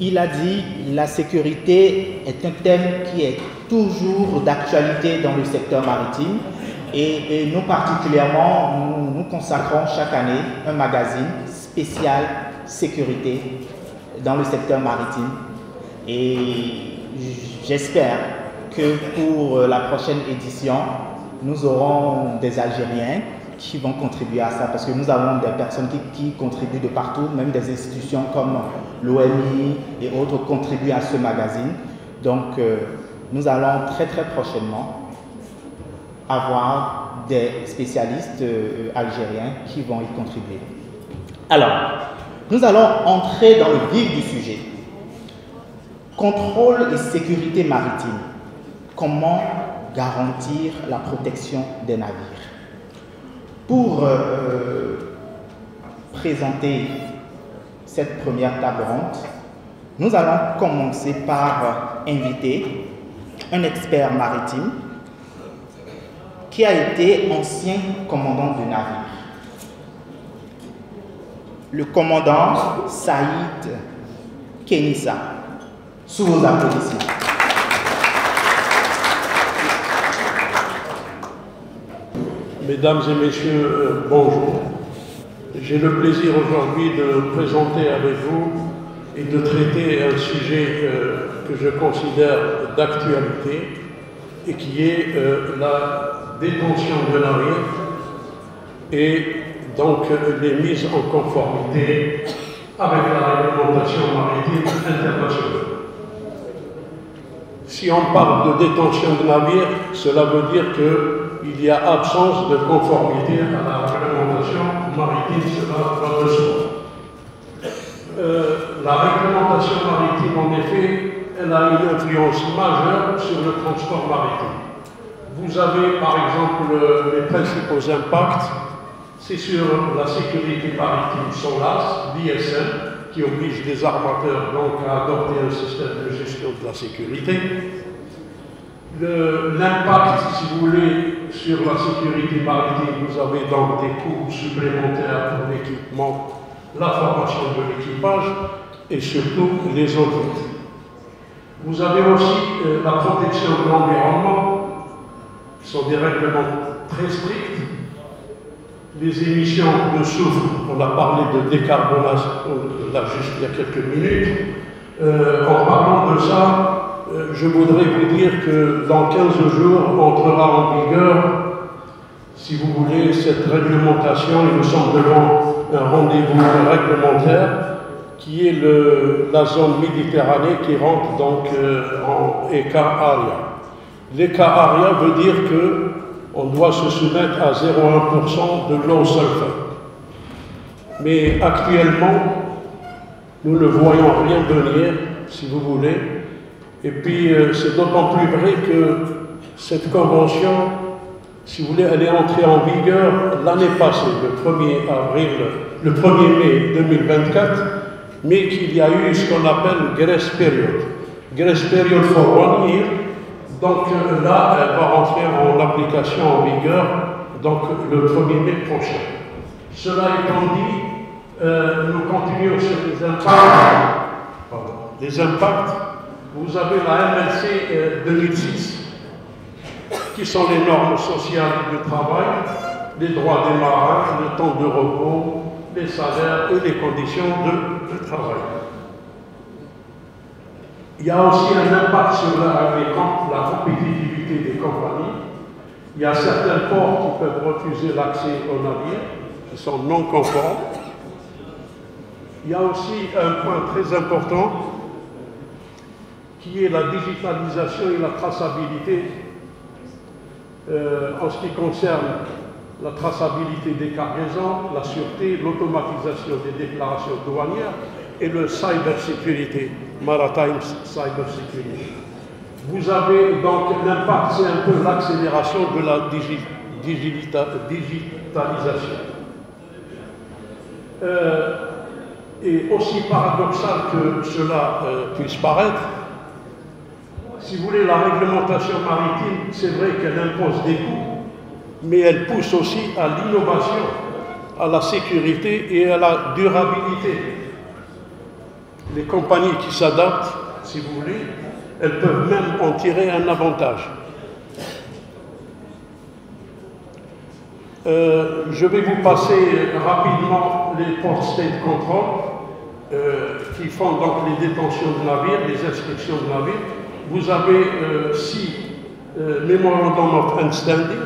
il a dit la sécurité est un thème qui est toujours d'actualité dans le secteur maritime et nous particulièrement, nous consacrons chaque année un magazine spécial sécurité dans le secteur maritime et j'espère que pour la prochaine édition, nous aurons des Algériens qui vont contribuer à ça parce que nous avons des personnes qui contribuent de partout, même des institutions comme l'OMI et autres contribuent à ce magazine. Donc nous allons très prochainement avoir des spécialistes algériens qui vont y contribuer. Alors, nous allons entrer dans le vif du sujet. Contrôle et sécurité maritime. Comment garantir la protection des navires? Pour présenter cette première table ronde, nous allons commencer par inviter un expert maritime qui a été ancien commandant de navire. Le commandant Saïd Kenissa. Sous vos applaudissements. Mesdames et messieurs, bonjour. J'ai le plaisir aujourd'hui de présenter avec vous et de traiter un sujet que je considère d'actualité et qui est la détention de navires et donc les mises en conformité avec la réglementation maritime internationale. Si on parle de détention de navires, cela veut dire qu'il y a absence de conformité à la réglementation maritime, cela va de soi. La réglementation maritime, en effet, elle a une influence majeure sur le transport maritime. Vous avez par exemple les principaux impacts, c'est sur la sécurité maritime SOLAS, l'ISM, qui oblige les armateurs donc à adopter un système de gestion de la sécurité. L'impact, si vous voulez, sur la sécurité maritime, vous avez donc des coûts supplémentaires pour l'équipement, la formation de l'équipage et surtout les audits. Vous avez aussi la protection de l'environnement, qui sont des règlements très stricts. Les émissions de soufre, on a parlé de décarbonation là juste il y a quelques minutes. En parlant de ça, je voudrais vous dire que dans 15 jours entrera en vigueur, si vous voulez, cette réglementation, et nous sommes devant un rendez-vous réglementaire qui est la zone Méditerranée qui rentre donc en ECA ARIA. L'ECA ARIA veut dire que on doit se soumettre à 0,1% de l'eau sulfure. Mais actuellement, nous ne voyons rien venir, si vous voulez. Et puis, c'est d'autant plus vrai que cette convention, si vous voulez, elle est entrée en vigueur l'année passée, le 1er mai 2024, mais qu'il y a eu ce qu'on appelle grace period. Grace period for 1 year. Donc là, elle va rentrer en application en vigueur donc le 1er mai prochain. Cela étant dit, nous continuons sur les impacts. Vous avez la MLC 2006, qui sont les normes sociales du travail, les droits des marins, le temps de repos, les salaires et les conditions de travail. Il y a aussi un impact sur la compétitivité des compagnies. Il y a certains ports qui peuvent refuser l'accès aux navires, qui sont non conformes. Il y a aussi un point très important, qui est la digitalisation et la traçabilité en ce qui concerne la traçabilité des cargaisons, la sûreté, l'automatisation des déclarations douanières et le cybersécurité, maritime cybersécurité. Vous avez donc l'impact, c'est un peu l'accélération de la digitalisation. Et aussi paradoxal que cela puisse paraître, si vous voulez, la réglementation maritime, c'est vrai qu'elle impose des coûts, mais elle pousse aussi à l'innovation, à la sécurité et à la durabilité. les compagnies qui s'adaptent, si vous voulez, elles peuvent même en tirer un avantage. Je vais vous passer rapidement les Port State Control qui font donc les détentions de navires, les inspections de navires. Vous avez 6 Memorandum of Understanding.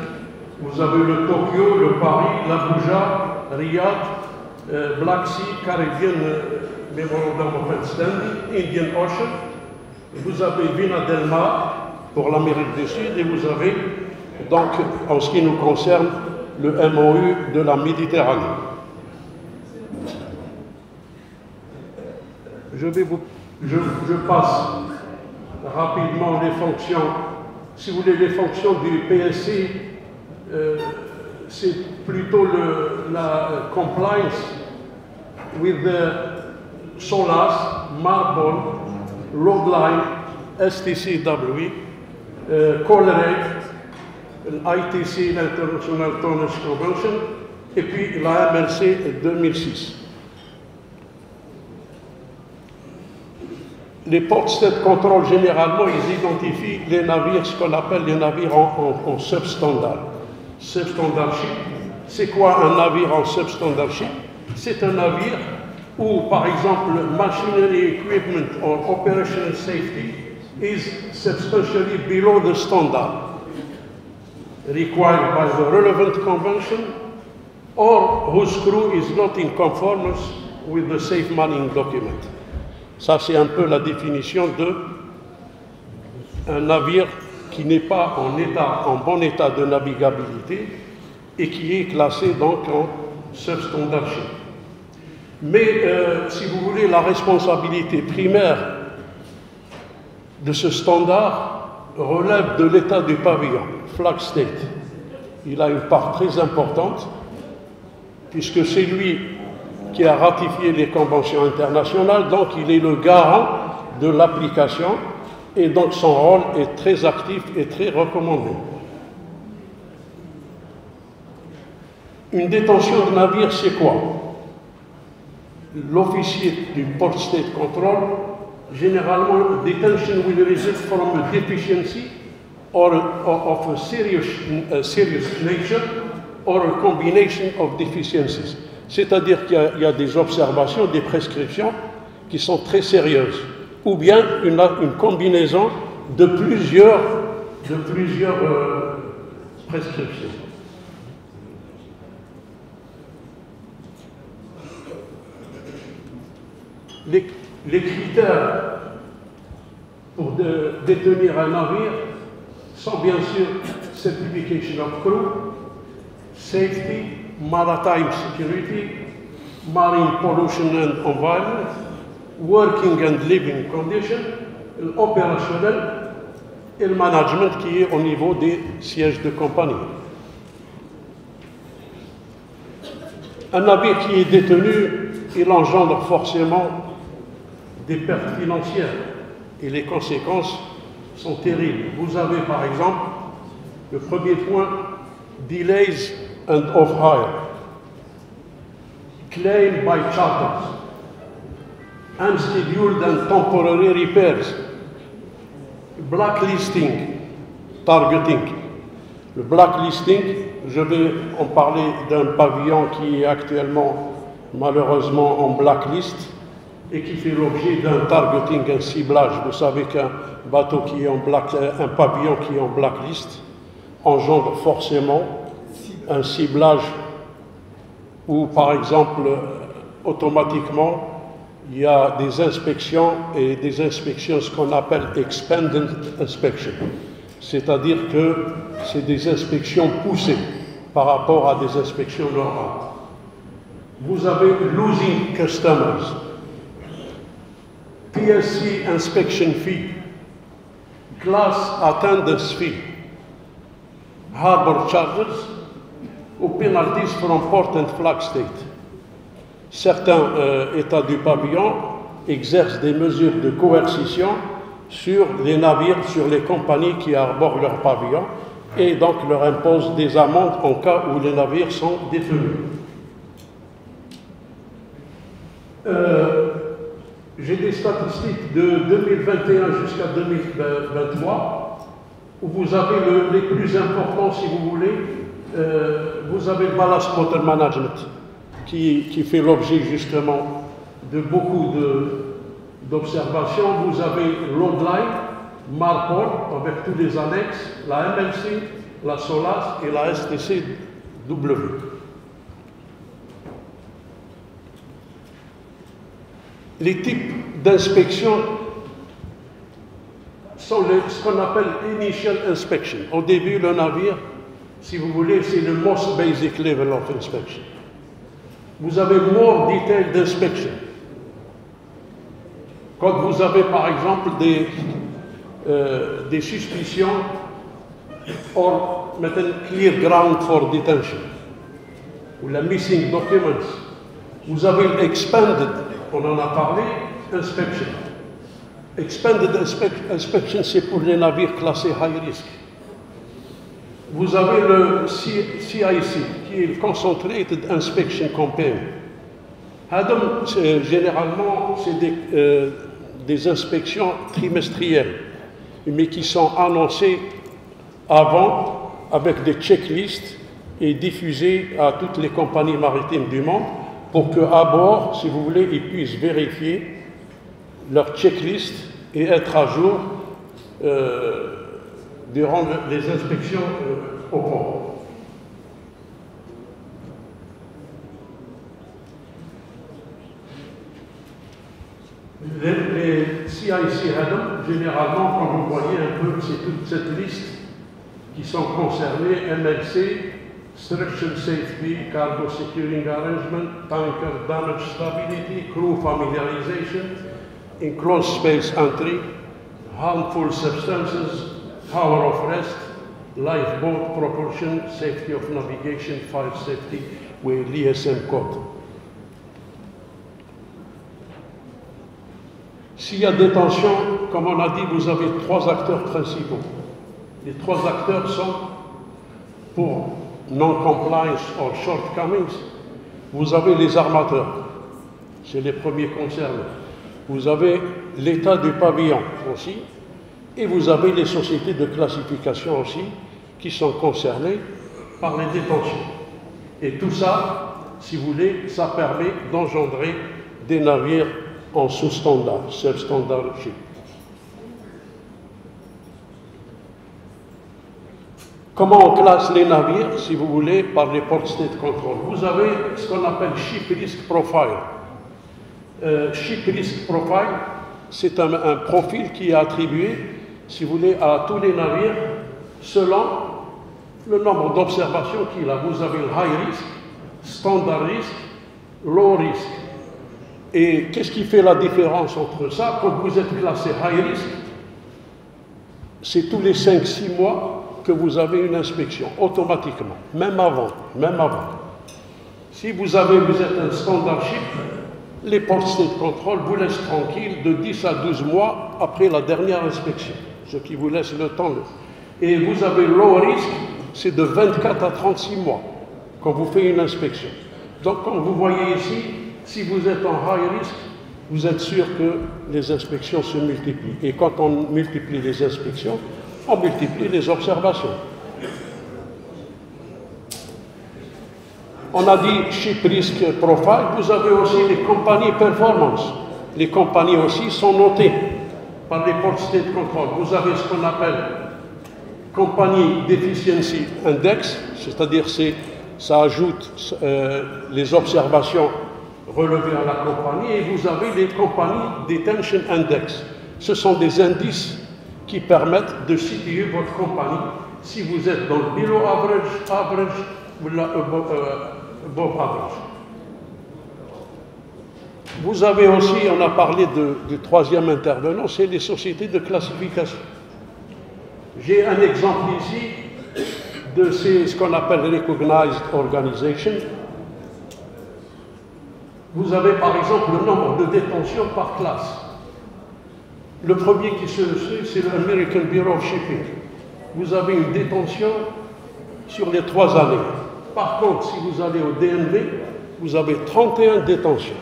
Vous avez le Tokyo, le Paris, l'Abuja, Riyadh, Black Sea, Caribbean Memorandum of Understanding, Indian Ocean. Vous avez Vina del Mar pour l'Amérique du Sud et vous avez donc, en ce qui nous concerne, le MOU de la Méditerranée. Je passe rapidement les fonctions. Si vous voulez, les fonctions du PSC, c'est plutôt la compliance with the SOLAS, MARPOL, Roadline, STCW, COLREG, l'ITC, l'International Tonnage Convention, et puis la MLC 2006. Les Port State Control, généralement, ils identifient les navires, ce qu'on appelle les navires en substandard. Substandard ship. C'est quoi un navire en substandard ship? C'est un navire où, par exemple, machinery equipment or operational safety is substantially below the standard required by the relevant convention, or whose crew is not in conformance with the safe manning document. Ça, c'est un peu la définition d'un navire qui n'est pas en bon état de navigabilité et qui est classé donc en substandard ship. Mais, si vous voulez, la responsabilité primaire de ce standard relève de l'état du pavillon, flag state. Il a une part très importante, puisque c'est lui qui a ratifié les conventions internationales, donc il est le garant de l'application, et donc son rôle est très actif et très recommandé. Une détention de navire, c'est quoi? L'officier du Port State Control, généralement, detention will result from a deficiency or of a serious nature or a combination of deficiencies. C'est-à-dire qu'il y a des observations, des prescriptions qui sont très sérieuses, ou bien une combinaison de plusieurs prescriptions. Les critères pour détenir un navire sont bien sûr certification of crew, safety, maritime security, marine pollution and environment, working and living conditions, l'opérationnel et le management qui est au niveau des sièges de compagnie. Un navire qui est détenu, il engendre forcément des pertes financières et les conséquences sont terribles. Vous avez par exemple le premier point, delays and off-hire, claim by charters, unscheduled and temporary repairs, blacklisting, targeting. Le blacklisting, je vais en parler d'un pavillon qui est actuellement malheureusement en blacklist et qui fait l'objet d'un targeting, un ciblage. Vous savez qu'un bateau qui est un pavillon qui est en blacklist engendre forcément un ciblage où, par exemple, automatiquement, il y a des inspections et des inspections, ce qu'on appelle expanded inspection. C'est-à-dire que c'est des inspections poussées par rapport à des inspections normales. Vous avez losing customers, PSC inspection fee, class attendance fee, harbor charges ou penalties from port and flag state. Certains États du pavillon exercent des mesures de coercition sur les navires, sur les compagnies qui arborent leur pavillon et donc leur imposent des amendes en cas où les navires sont détenus. J'ai des statistiques de 2021 jusqu'à 2023, où vous avez les plus importants, si vous voulez. Vous avez le Ballast Water Management, qui fait l'objet justement de beaucoup d'observations. Vous avez l'Oddline, Marpol, avec tous les annexes, la MLC, la SOLAS et la STCW. Les types d'inspection sont ce qu'on appelle Initial Inspection. Au début, le navire, si vous voulez, c'est le most basic level of inspection. Vous avez more detailed inspection. Quand vous avez, par exemple, des suspicions or clear ground for detention, ou la missing documents, vous avez l'expanded, on en a parlé, inspection. Expanded inspection, c'est pour les navires classés high risk. Vous avez le CIC, qui est le Concentrated Inspection Campaign. Généralement, c'est des inspections trimestrielles, mais qui sont annoncées avant, avec des checklists, et diffusées à toutes les compagnies maritimes du monde, pour qu'à bord, si vous voulez, ils puissent vérifier leur checklist et être à jour durant les inspections au port. Les CIC HADOM, généralement, quand vous voyez un peu, c'est toute cette liste qui sont concernées, MLC, Structure Safety, Cargo Securing Arrangement, Tanker Damage Stability, Crew Familiarization, Enclosed Space Entry, Harmful Substances, Power of Rest, Lifeboat Propulsion, Safety of Navigation, Fire Safety, with l'ISM code. S'il y a détention, comme on a dit, vous avez trois acteurs principaux. Les trois acteurs sont, pour non-compliance or shortcomings, vous avez les armateurs, c'est les premiers concernés. Vous avez l'état du pavillon aussi, et vous avez les sociétés de classification aussi, qui sont concernées par les détentions. Et tout ça, si vous voulez, ça permet d'engendrer des navires en sous-standard, self-standard ship. Comment on classe les navires, si vous voulez, par les Port State Control? Vous avez ce qu'on appelle Ship Risk Profile. Ship Risk Profile, c'est un profil qui est attribué, si vous voulez, à tous les navires selon le nombre d'observations qu'il a. Vous avez le High Risk, Standard Risk, Low Risk. Et qu'est-ce qui fait la différence entre ça? Quand vous êtes classé High Risk, c'est tous les 5-6 mois que vous avez une inspection, automatiquement, même avant. Si vous êtes un Standard Ship, les Port State Control vous laissent tranquille de 10 à 12 mois après la dernière inspection, ce qui vous laisse le temps. Et vous avez Low Risk, c'est de 24 à 36 mois quand vous faites une inspection. Donc, comme vous voyez ici, si vous êtes en High Risk, vous êtes sûr que les inspections se multiplient. Et quand on multiplie les inspections, on multiplie les observations. On a dit Ship Risk Profile, vous avez aussi les compagnies performance. Les compagnies aussi sont notées par les Port State Control. Vous avez ce qu'on appelle Company Deficiency Index, c'est-à-dire ça ajoute les observations relevées à la compagnie, et vous avez les Company Detention Index. Ce sont des indices qui permettent de situer votre compagnie si vous êtes dans le below average ou above average. Vous avez aussi, on a parlé du troisième intervenant, c'est les sociétés de classification. J'ai un exemple ici de ce qu'on appelle Recognized Organization. Vous avez par exemple le nombre de détentions par classe. Le premier qui se suit, c'est l'American Bureau of Shipping. Vous avez une détention sur les 3 années. Par contre, si vous allez au DNV, vous avez 31 détentions.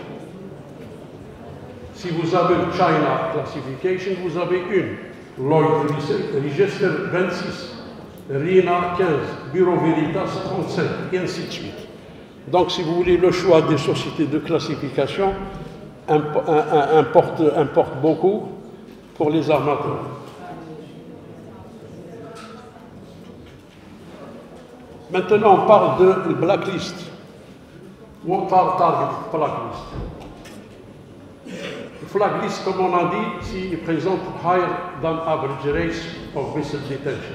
Si vous avez le China Classification, vous avez une. Lloyd Register 26, RINA 15, Bureau Veritas 35, et ainsi de suite. Donc, si vous voulez, le choix des sociétés de classification importe beaucoup pour les armateurs. Maintenant, on parle de blacklist. Water Target Blacklist. Blacklist, comme on a dit, s'il présente higher than average rates of vessel detention.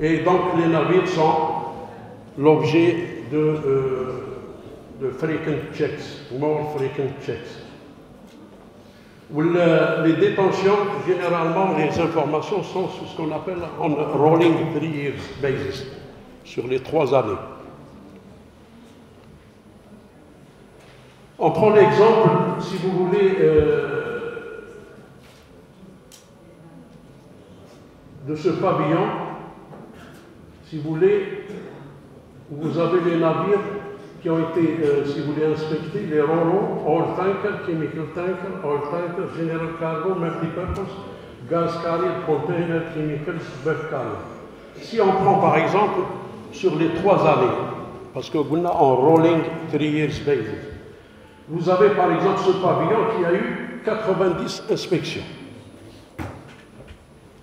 Et donc, les navires sont l'objet de frequent checks, more frequent checks. Les détentions, généralement, les informations sont sur ce qu'on appelle on a rolling 3 years basis, sur les 3 années. On prend l'exemple, si vous voulez, de ce pavillon. Si vous voulez, vous avez les navires qui ont été, si vous voulez, inspectés, les RORO, Oil Tanker, Chemical Tanker, Oil Tanker, General Cargo, Multipurpose, Gas Carrier, Container, Chemicals, Bulk Carrier. Si on prend par exemple sur les 3 années, parce que vous avez en rolling 3 years basis, vous avez par exemple ce pavillon qui a eu 90 inspections.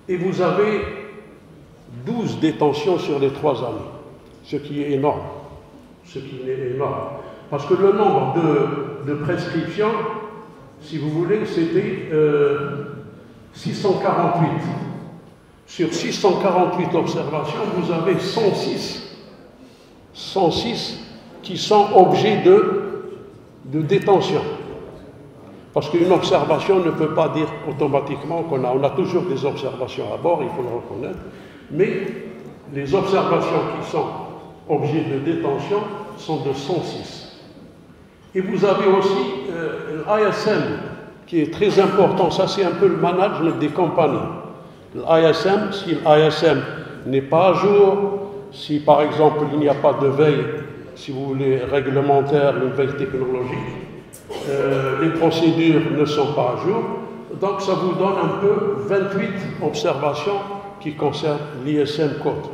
Et vous avez 12 détentions sur les 3 années, ce qui est énorme. Parce que le nombre de prescriptions, si vous voulez, c'était 648. Sur 648 observations, vous avez 106 qui sont objets de détention. Parce qu'une observation ne peut pas dire automatiquement qu'on a. On a toujours des observations à bord, il faut le reconnaître. Mais les observations qui sont objets de détention sont de 106. Et vous avez aussi l'ISM, qui est très important. Ça, c'est un peu le management des compagnies. L'ISM, si l'ISM n'est pas à jour, si par exemple il n'y a pas de veille, si vous voulez, réglementaire, une veille technologique, les procédures ne sont pas à jour, donc ça vous donne un peu 28 observations qui concernent l'ISM code.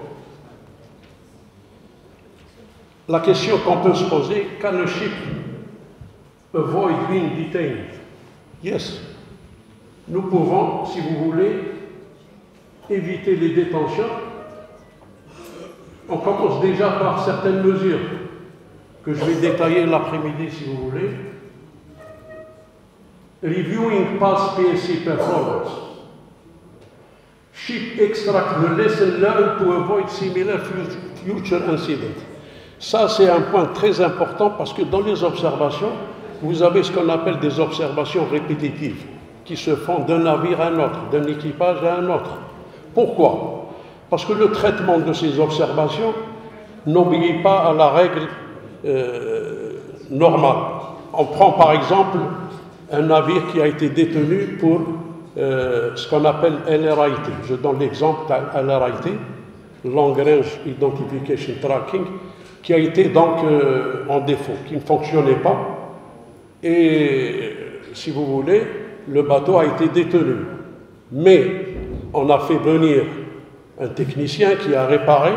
La question qu'on peut se poser, can a ship avoid being detained? Yes. Nous pouvons, si vous voulez, éviter les détentions. On commence déjà par certaines mesures que je vais détailler l'après-midi si vous voulez. Reviewing past PSC performance. Ship extract the lesson learned to avoid similar future incidents. Ça, c'est un point très important parce que dans les observations, vous avez ce qu'on appelle des observations répétitives qui se font d'un navire à un autre, d'un équipage à un autre. Pourquoi? Parce que le traitement de ces observations n'obéit pas à la règle normale. On prend par exemple un navire qui a été détenu pour ce qu'on appelle LRIT. Je donne l'exemple à LRIT, Long Range Identification Tracking, qui a été donc en défaut, qui ne fonctionnait pas. Et si vous voulez, le bateau a été détenu. Mais on a fait venir un technicien qui a réparé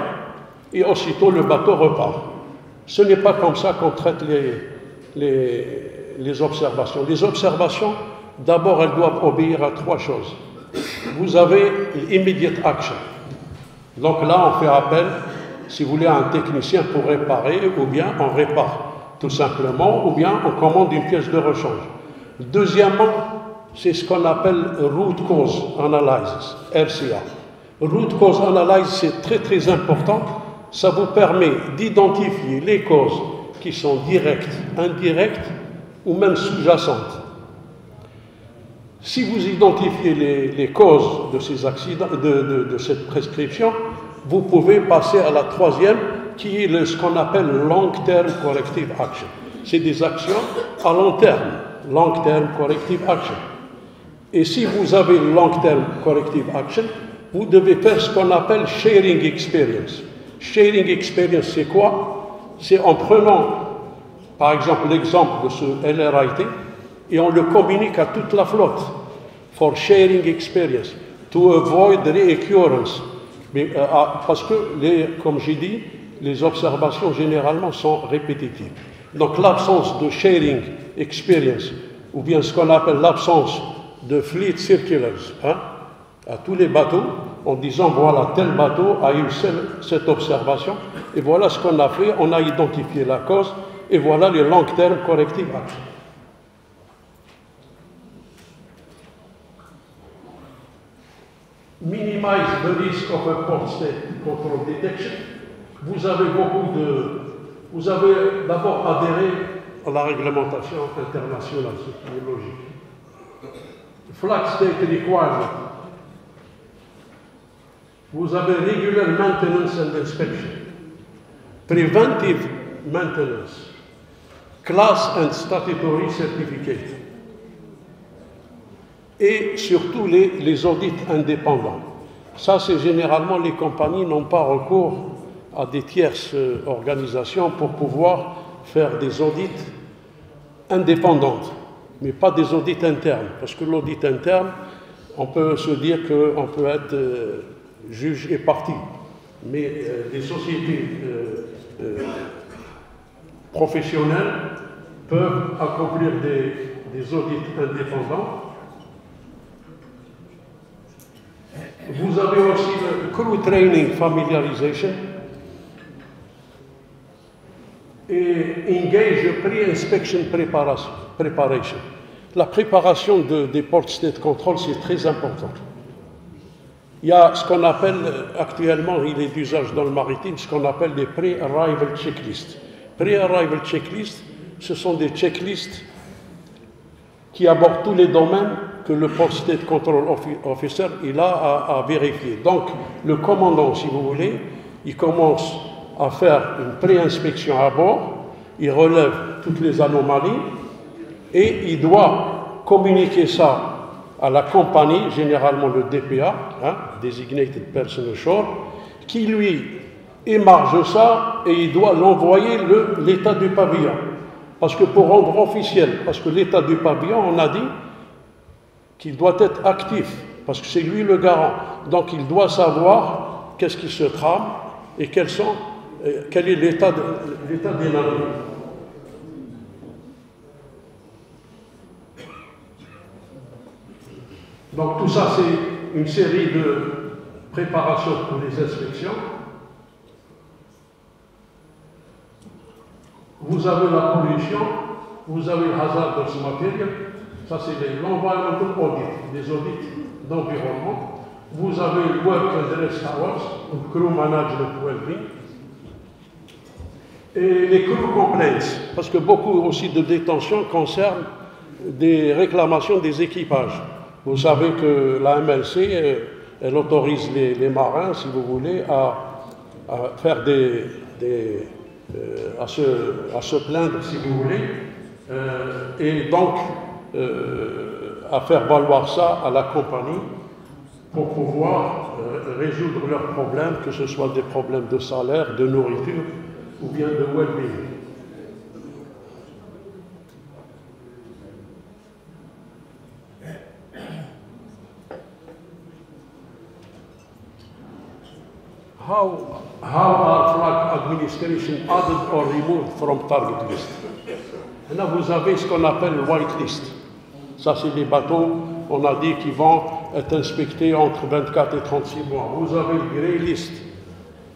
et aussitôt le bateau repart. Ce n'est pas comme ça qu'on traite les observations. Les observations, d'abord, elles doivent obéir à 3 choses. Vous avez l'immediate action. Donc là, on fait appel, si vous voulez, à un technicien pour réparer, ou bien on répare, tout simplement, ou bien on commande une pièce de rechange. Deuxièmement, c'est ce qu'on appelle Root Cause Analysis, RCA. Root Cause Analysis, c'est très très important. Ça vous permet d'identifier les causes qui sont directes, indirectes ou même sous-jacentes. Si vous identifiez les causes de ces accidents, de cette prescription, vous pouvez passer à la 3e, qui est ce qu'on appelle Long-Term Corrective Action. C'est des actions à long terme, Long-Term Corrective Action. Et si vous avez Long-Term Corrective Action, vous devez faire ce qu'on appelle Sharing Experience. Sharing Experience, c'est quoi? C'est en prenant, par exemple, l'exemple de ce LRIT, et on le communique à toute la flotte for sharing experience, to avoid reoccurrence. Mais, parce que, comme j'ai dit, les observations généralement sont répétitives. Donc l'absence de sharing experience, ou bien ce qu'on appelle l'absence de fleet circulars, à tous les bateaux, en disant voilà, tel bateau a eu cette observation, et voilà ce qu'on a fait, on a identifié la cause, et voilà les long-term corrective actions. Minimize the risk of a port state control detection. Vous avez d'abord adhéré à la réglementation internationale, ce qui est logique. Flag state requirement. Vous avez regular maintenance and inspection. Preventive maintenance. Class and statutory certificate. Et surtout les audits indépendants. Ça, c'est généralement les compagnies n'ont pas recours à des tierces organisations pour pouvoir faire des audits indépendantes, mais pas des audits internes. Parce que l'audit interne, on peut se dire qu'on peut être juge et partie. Mais des sociétés professionnelles peuvent accomplir des audits indépendants. Vous avez aussi le crew training familiarization et engage pre-inspection preparation. La préparation des port state control, c'est très important. Il y a ce qu'on appelle actuellement, il est d'usage dans le maritime, ce qu'on appelle des pre-arrival checklists. Pre-arrival checklists, ce sont des checklists qui abordent tous les domaines que le Port State Control Officer il a à vérifier. Donc, le commandant, si vous voulez, il commence à faire une pré-inspection à bord, il relève toutes les anomalies et il doit communiquer ça à la compagnie, généralement le DPA, Designated Person Ashore, qui lui émarge ça et il doit l'envoyer l'état du pavillon. Parce que pour rendre officiel, parce que l'état du pavillon, on a dit qu'il doit être actif, parce que c'est lui le garant. Donc il doit savoir qu'est-ce qui se trame et quel est l'état des navires. Donc tout ça, c'est une série de préparations pour les inspections. Vous avez la pollution, vous avez le hazardous material, ça c'est l'environmental audit, des audits d'environnement. Vous avez le work and rest hours, le crew management well-being. Et les crew complaints, parce que beaucoup aussi de détentions concernent des réclamations des équipages. Vous savez que la MLC, elle autorise les marins, si vous voulez, à faire à se plaindre, si vous voulez, et donc à faire valoir ça à la compagnie pour pouvoir résoudre leurs problèmes, que ce soit des problèmes de salaire, de nourriture ou bien de well-being. How are flag administration added or removed from target list? Et là, vous avez ce qu'on appelle le white list. Ça, c'est des bateaux, on a dit, qui vont être inspectés entre 24 et 36 mois. Vous avez le grey list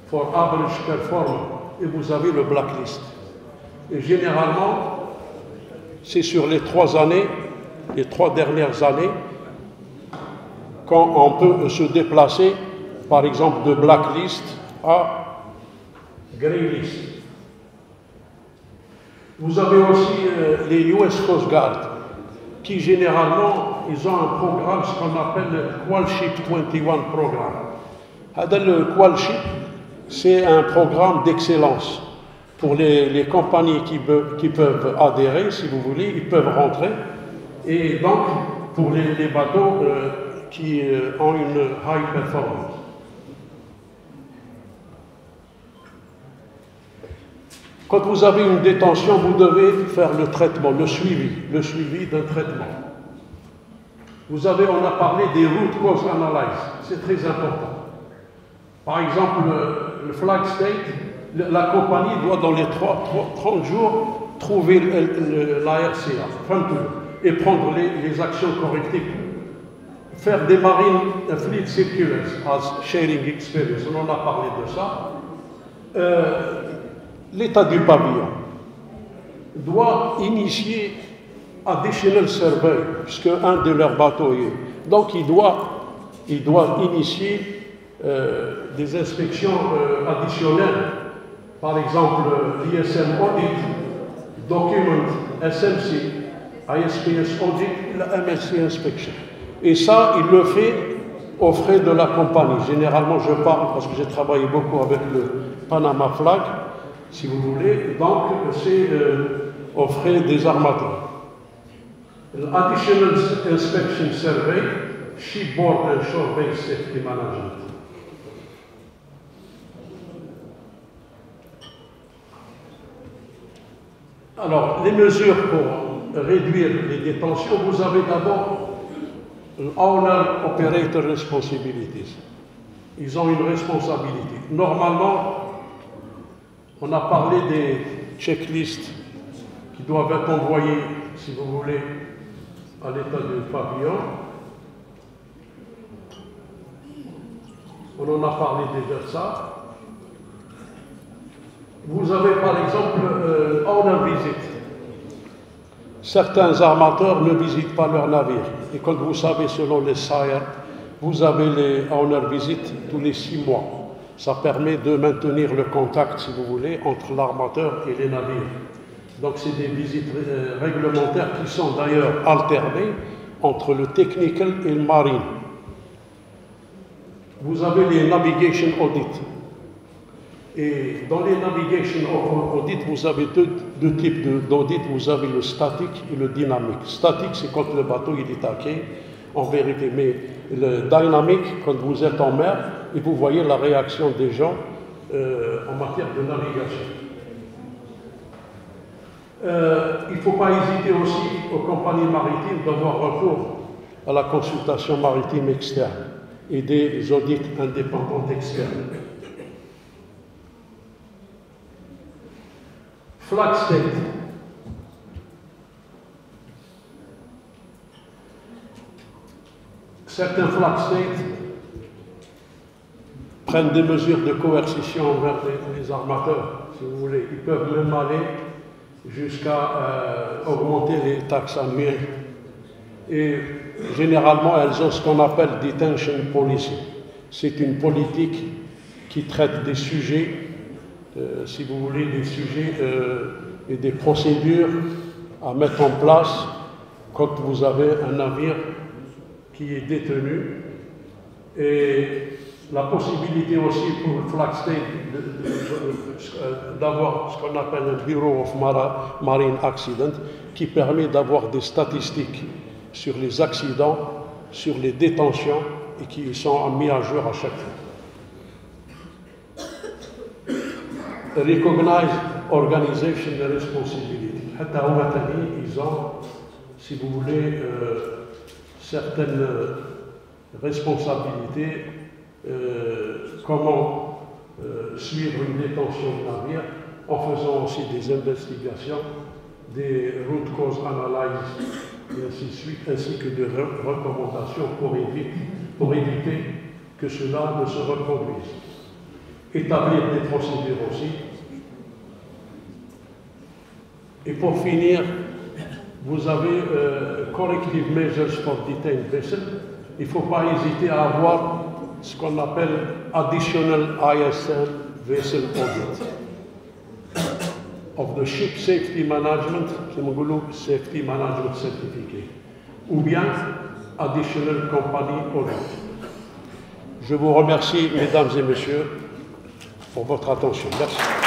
for average performance et vous avez le black list. Et généralement, c'est sur les 3 années, les 3 dernières années, quand on peut se déplacer, par exemple, de blacklist à grey list. Vous avez aussi les US Coast Guard, qui généralement, ils ont un programme, ce qu'on appelle le Qualship 21 programme. Le Qualship, c'est un programme d'excellence pour les compagnies qui peuvent adhérer, si vous voulez, ils peuvent rentrer. Et donc, pour les bateaux qui ont une high performance. Quand vous avez une détention, vous devez faire le traitement, le suivi d'un traitement. On a parlé des root cause analysis, c'est très important. Par exemple, le flag state, la compagnie doit dans les 30 jours trouver l'ARCA, et prendre les actions correctives. Faire des marines fleet circulars as sharing experience, on en a parlé de ça. L'état du pavillon doit initier additional survey, puisque un de leurs bateaux est. Donc il doit initier des inspections additionnelles, par exemple l'ISM audit, document SMC, ISPS audit, la MSC inspection. Et ça, il le fait aux frais de la compagnie. Généralement, je parle parce que j'ai travaillé beaucoup avec le Panama Flag, si vous voulez, donc c'est aux frais des armateurs. L'Additional Inspection Survey, Shipboard and Shore-Based Safety Management. Alors, les mesures pour réduire les détentions, vous avez d'abord Owner Operator Responsibilities. Ils ont une responsabilité. Normalement, on a parlé des checklists qui doivent être envoyées, si vous voulez, à l'état du pavillon. On en a parlé déjà de ça. Vous avez par exemple owner visit. Certains armateurs ne visitent pas leur navire. Et comme vous savez, selon les SIRE, vous avez les owner visit tous les 6 mois. Ça permet de maintenir le contact, si vous voulez, entre l'armateur et les navires. Donc c'est des visites réglementaires qui sont d'ailleurs alternées entre le technical et le marine. Vous avez les navigation audits. Et dans les navigation audits, vous avez deux types d'audits. Vous avez le statique et le dynamique. Statique, c'est quand le bateau il est taqué, en vérité. Mais le dynamique, quand vous êtes en mer et vous voyez la réaction des gens en matière de navigation. Il ne faut pas hésiter aussi aux compagnies maritimes d'avoir recours à la consultation maritime externe et des audits indépendants externes. Flag state. Certains flag states prennent des mesures de coercition envers les armateurs, si vous voulez. Ils peuvent même aller jusqu'à augmenter les taxes annuelles. Et généralement, elles ont ce qu'on appelle detention policy. C'est une politique qui traite des sujets, si vous voulez, des sujets et des procédures à mettre en place quand vous avez un navire qui est détenu. Et la possibilité aussi pour le flag state d'avoir ce qu'on appelle un Bureau of Marine Accident qui permet d'avoir des statistiques sur les accidents, sur les détentions et qui sont mis à jour à chaque fois. Recognize Organization Responsibility. Ils ont, si vous voulez, certaines responsabilités. Comment suivre une détention de navire en faisant aussi des investigations, des root cause analyses et ainsi de suite, ainsi que des recommandations pour éviter que cela ne se reproduise. Établir des procédures aussi. Et pour finir, vous avez corrective measures for detained vessel. Il ne faut pas hésiter à avoir ce qu'on appelle Additional ISM Vessel Audit of the Ship Safety Management, Safety Management Certificate, ou bien Additional Company Audit. Je vous remercie, mesdames et messieurs, pour votre attention. Merci.